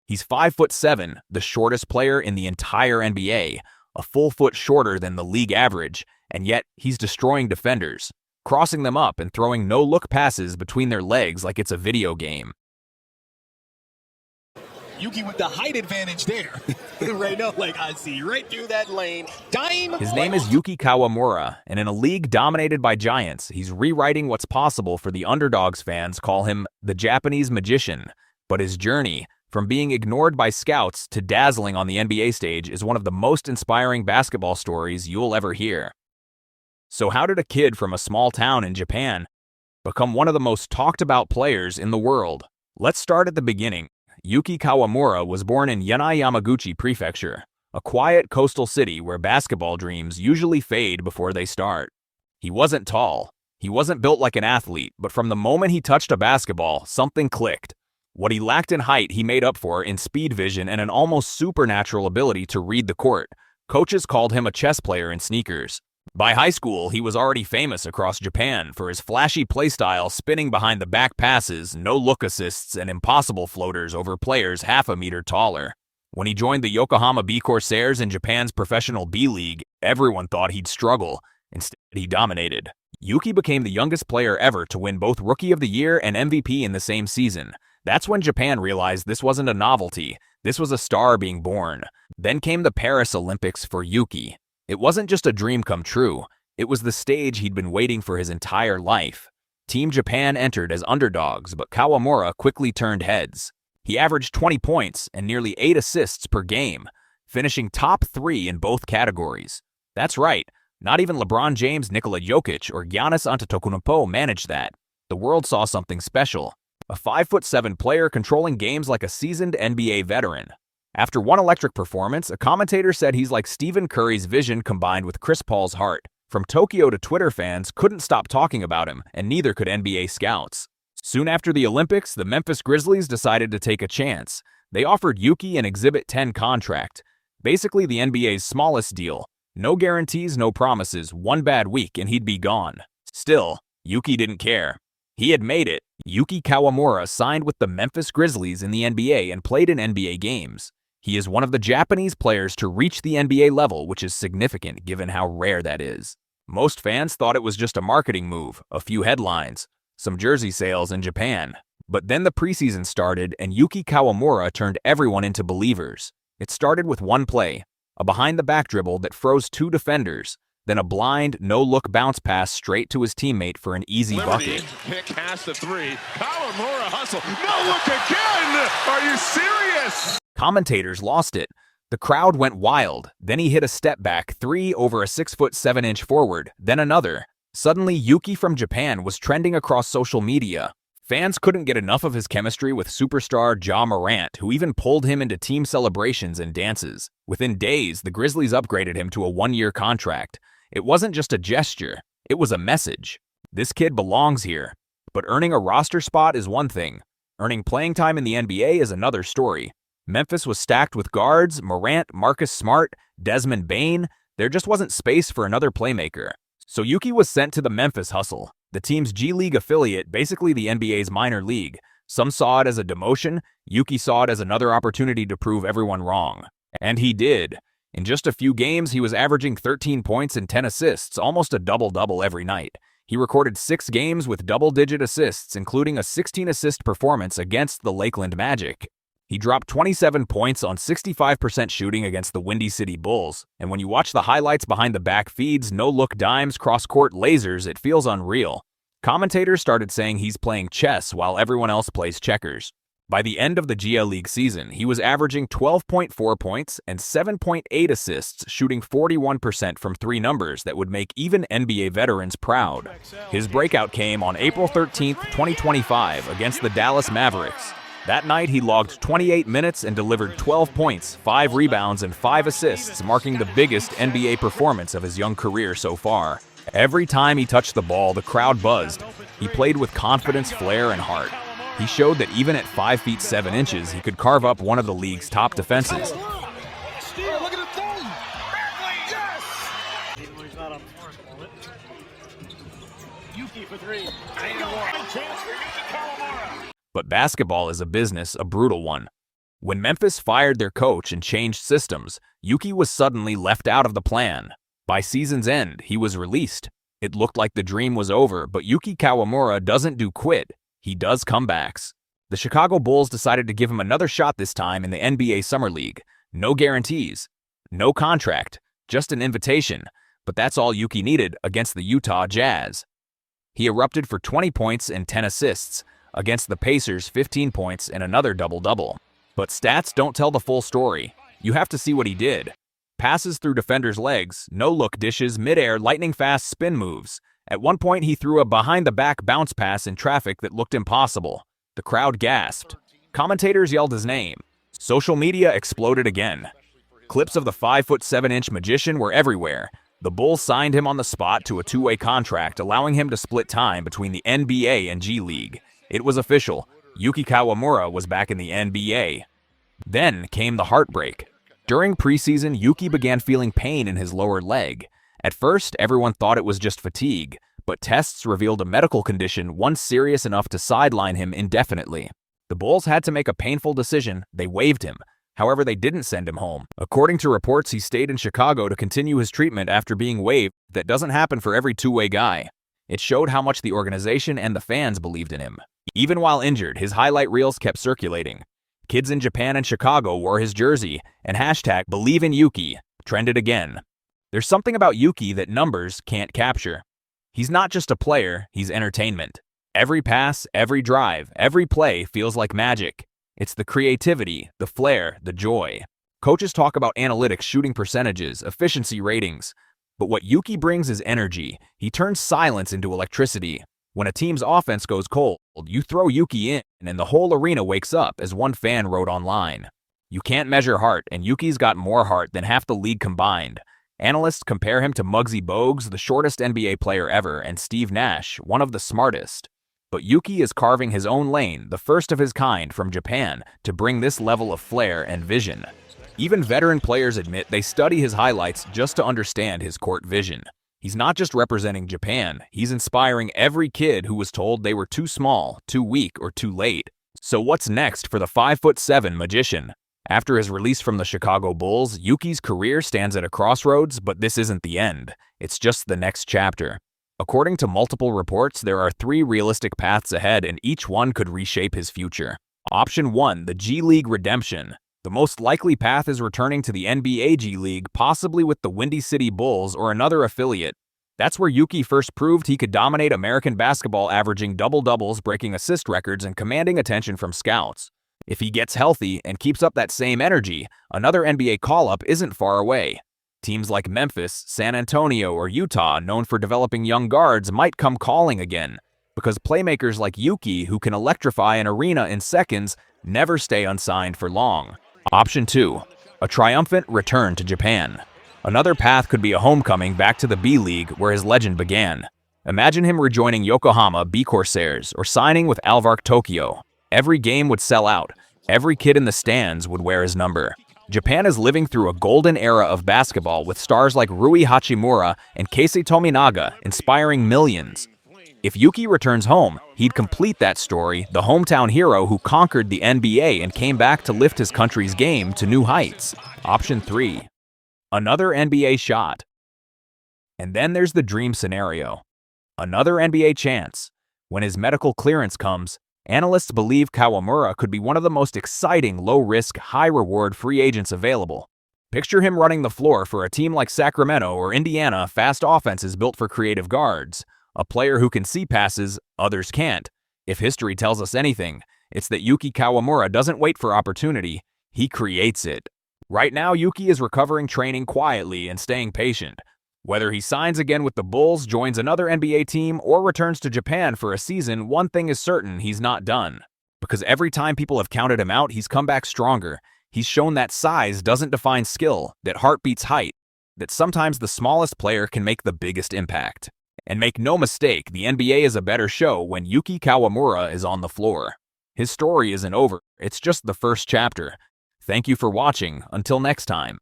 He's 5'7", the shortest player in the entire NBA, a full foot shorter than the league average, and yet he's destroying defenders, crossing them up and throwing no-look passes between their legs like it's a video game. Yuki with the height advantage there. Right now, like, I see right through that lane. Dime. His name is Yuki Kawamura, and in a league dominated by giants, he's rewriting what's possible. For the underdogs fans call him the Japanese magician. But his journey, from being ignored by scouts to dazzling on the NBA stage, is one of the most inspiring basketball stories you'll ever hear. So how did a kid from a small town in Japan become one of the most talked about players in the world? Let's start at the beginning. Yuki Kawamura was born in Yanai Yamaguchi Prefecture, a quiet coastal city where basketball dreams usually fade before they start. He wasn't tall. He wasn't built like an athlete, but from the moment he touched a basketball, something clicked. What he lacked in height, he made up for in speed vision and an almost supernatural ability to read the court. Coaches called him a chess player in sneakers. By high school, he was already famous across Japan for his flashy playstyle, spinning behind the back passes, no-look assists, and impossible floaters over players half a meter taller. When he joined the Yokohama B Corsairs in Japan's professional B League, everyone thought he'd struggle. Instead, he dominated. Yuki became the youngest player ever to win both Rookie of the Year and MVP in the same season. That's when Japan realized this wasn't a novelty. This was a star being born. Then came the Paris Olympics for Yuki. It wasn't just a dream come true. It was the stage he'd been waiting for his entire life. Team Japan entered as underdogs, but Kawamura quickly turned heads. He averaged 20 points and nearly 8 assists per game, finishing top 3 in both categories. That's right, not even LeBron James, Nikola Jokic, or Giannis Antetokounmpo managed that. The world saw something special. A 5'7" player controlling games like a seasoned NBA veteran. After one electric performance, a commentator said he's like Stephen Curry's vision combined with Chris Paul's heart. From Tokyo to Twitter, fans couldn't stop talking about him, and neither could NBA scouts. Soon after the Olympics, the Memphis Grizzlies decided to take a chance. They offered Yuki an Exhibit 10 contract, basically the NBA's smallest deal. No guarantees, no promises, one bad week and he'd be gone. Still, Yuki didn't care. He had made it. Yuki Kawamura signed with the Memphis Grizzlies in the NBA and played in NBA games. He is one of the Japanese players to reach the NBA level, which is significant given how rare that is. Most fans thought it was just a marketing move, a few headlines, some jersey sales in Japan. But then the preseason started and Yuki Kawamura turned everyone into believers. It started with one play, a behind-the-back dribble that froze 2 defenders, then a blind, no-look bounce pass straight to his teammate for an easy bucket. Pick has the 3. Kawamura hustle. No look again! Are you serious? Commentators lost it. The crowd went wild. Then he hit a step-back 3 over a 6'7" forward, then another. Suddenly, Yuki from Japan was trending across social media. Fans couldn't get enough of his chemistry with superstar Ja Morant, who even pulled him into team celebrations and dances. Within days, the Grizzlies upgraded him to a 1-year contract. It wasn't just a gesture, it was a message. This kid belongs here. But earning a roster spot is one thing. Earning playing time in the NBA is another story. Memphis was stacked with guards, Morant, Marcus Smart, Desmond Bane. There just wasn't space for another playmaker. So Yuki was sent to the Memphis Hustle, the team's G League affiliate, basically the NBA's minor league. Some saw it as a demotion. Yuki saw it as another opportunity to prove everyone wrong. And he did. In just a few games, he was averaging 13 points and 10 assists, almost a double-double every night. He recorded 6 games with double-digit assists, including a 16-assist performance against the Lakeland Magic. He dropped 27 points on 65% shooting against the Windy City Bulls, and when you watch the highlights behind the back feeds, no-look dimes, cross-court lasers, it feels unreal. Commentators started saying he's playing chess while everyone else plays checkers. By the end of the GL League season, he was averaging 12.4 points and 7.8 assists, shooting 41% from 3 numbers that would make even NBA veterans proud. His breakout came on April 13, 2025 against the Dallas Mavericks. That night, he logged 28 minutes and delivered 12 points, 5 rebounds, and 5 assists, marking the biggest NBA performance of his young career so far. Every time he touched the ball, the crowd buzzed. He played with confidence, flair, and heart. He showed that even at 5 feet 7 inches, he could carve up one of the league's top defenses. But basketball is a business, a brutal one. When Memphis fired their coach and changed systems, Yuki was suddenly left out of the plan. By season's end, he was released. It looked like the dream was over, but Yuki Kawamura doesn't do quit. He does comebacks. The Chicago Bulls decided to give him another shot this time in the NBA Summer League. No guarantees, no contract, just an invitation. But that's all Yuki needed against the Utah Jazz. He erupted for 20 points and 10 assists. Against the Pacers, 15 points and another double-double. But stats don't tell the full story. You have to see what he did. Passes through defenders' legs, no-look dishes, mid-air, lightning-fast spin moves. At one point, he threw a behind-the-back bounce pass in traffic that looked impossible. The crowd gasped. Commentators yelled his name. Social media exploded again. Clips of the 5'7" magician were everywhere. The Bulls signed him on the spot to a two-way contract, allowing him to split time between the NBA and G League. It was official. Yuki Kawamura was back in the NBA. Then came the heartbreak. During preseason, Yuki began feeling pain in his lower leg. At first, everyone thought it was just fatigue, but tests revealed a medical condition, one serious enough to sideline him indefinitely. The Bulls had to make a painful decision. They waived him. However, they didn't send him home. According to reports, he stayed in Chicago to continue his treatment after being waived. That doesn't happen for every two-way guy. It showed how much the organization and the fans believed in him. Even while injured, his highlight reels kept circulating. Kids in Japan and Chicago wore his jersey, and hashtag #BelieveInYuki trended again. There's something about Yuki that numbers can't capture. He's not just a player, he's entertainment. Every pass, every drive, every play feels like magic. It's the creativity, the flair, the joy. Coaches talk about analytics, shooting percentages, efficiency ratings. But what Yuki brings is energy. He turns silence into electricity. When a team's offense goes cold, you throw Yuki in, and the whole arena wakes up, as one fan wrote online. You can't measure heart, and Yuki's got more heart than half the league combined. Analysts compare him to Muggsy Bogues, the shortest NBA player ever, and Steve Nash, one of the smartest. But Yuki is carving his own lane, the first of his kind from Japan, to bring this level of flair and vision. Even veteran players admit they study his highlights just to understand his court vision. He's not just representing Japan, he's inspiring every kid who was told they were too small, too weak, or too late. So what's next for the 5'7" magician? After his release from the Chicago Bulls, Yuki's career stands at a crossroads, but this isn't the end. It's just the next chapter. According to multiple reports, there are 3 realistic paths ahead, and each one could reshape his future. Option 1, the G League redemption. The most likely path is returning to the NBA G League, possibly with the Windy City Bulls or another affiliate. That's where Yuki first proved he could dominate American basketball, averaging double-doubles, breaking assist records, and commanding attention from scouts. If he gets healthy and keeps up that same energy, another NBA call-up isn't far away. Teams like Memphis, San Antonio, or Utah, known for developing young guards, might come calling again, because playmakers like Yuki, who can electrify an arena in seconds, never stay unsigned for long. Option 2, a triumphant return to Japan. Another path could be a homecoming back to the B League, where his legend began. Imagine him rejoining Yokohama B Corsairs or signing with Alvark Tokyo. Every game would sell out. Every kid in the stands would wear his number. Japan is living through a golden era of basketball with stars like Rui Hachimura and Keisei Tominaga inspiring millions. If Yuki returns home, he'd complete that story, the hometown hero who conquered the NBA and came back to lift his country's game to new heights. Option 3, another NBA shot. And then there's the dream scenario. Another NBA chance. When his medical clearance comes, analysts believe Kawamura could be one of the most exciting low-risk, high-reward free agents available. Picture him running the floor for a team like Sacramento or Indiana, fast offenses built for creative guards. A player who can see passes others can't. If history tells us anything, it's that Yuki Kawamura doesn't wait for opportunity, he creates it. Right now, Yuki is recovering, training quietly, and staying patient. Whether he signs again with the Bulls, joins another NBA team, or returns to Japan for a season, one thing is certain, he's not done. Because every time people have counted him out, he's come back stronger. He's shown that size doesn't define skill, that heart beats height, that sometimes the smallest player can make the biggest impact. And make no mistake, the NBA is a better show when Yuki Kawamura is on the floor. His story isn't over, it's just the first chapter. Thank you for watching, until next time.